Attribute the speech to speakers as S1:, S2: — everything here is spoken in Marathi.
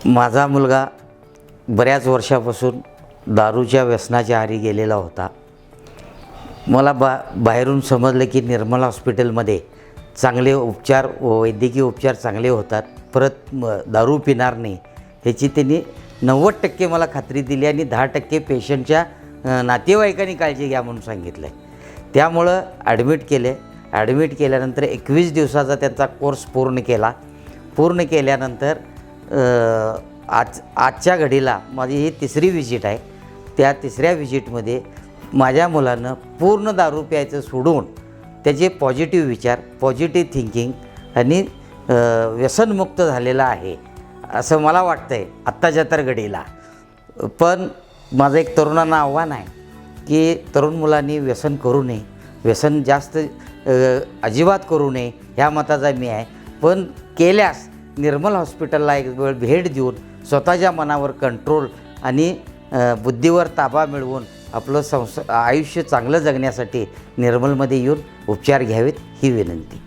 S1: माझा मुलगा बऱ्याच वर्षापासून दारूच्या व्यसनाच्या आहारी गेलेला होता. मला बाहेरून समजलं की निर्मल हॉस्पिटलमध्ये चांगले उपचार, वैद्यकीय उपचार चांगले होतात, परत दारू पिणार नाही ह्याची त्यांनी 90% मला खात्री दिली आणि 10% पेशंटच्या नातेवाईकांनी काळजी घ्या म्हणून सांगितलं आहे. त्यामुळं ॲडमिट केले. ॲडमिट केल्यानंतर 21 दिवसाचा त्यांचा कोर्स पूर्ण केल्यानंतर आजच्या घडीला माझी ही 3री व्हिजिट आहे. त्या 3ऱ्या व्हिजिटमध्ये माझ्या मुलानं पूर्ण दारू प्यायचं सोडून त्याचे पॉझिटिव्ह विचार, पॉझिटिव्ह थिंकिंग आणि व्यसनमुक्त झालेला आहे असं मला वाटतं आहे आत्ताच्या तर घडीला. पण माझं एक तरुणांना आव्हान आहे की तरुण मुलांनी व्यसन करू नये, व्यसन जास्त अजिबात करू नये ह्या मताचा मी आहे. पण केल्यास निर्मल हॉस्पिटलला एक वेळ भेट देऊन स्वतःच्या मनावर कंट्रोल आणि बुद्धीवर ताबा मिळवून आपलं आयुष्य चांगलं जगण्यासाठी निर्मलमध्ये येऊन उपचार घ्यावेत ही विनंती.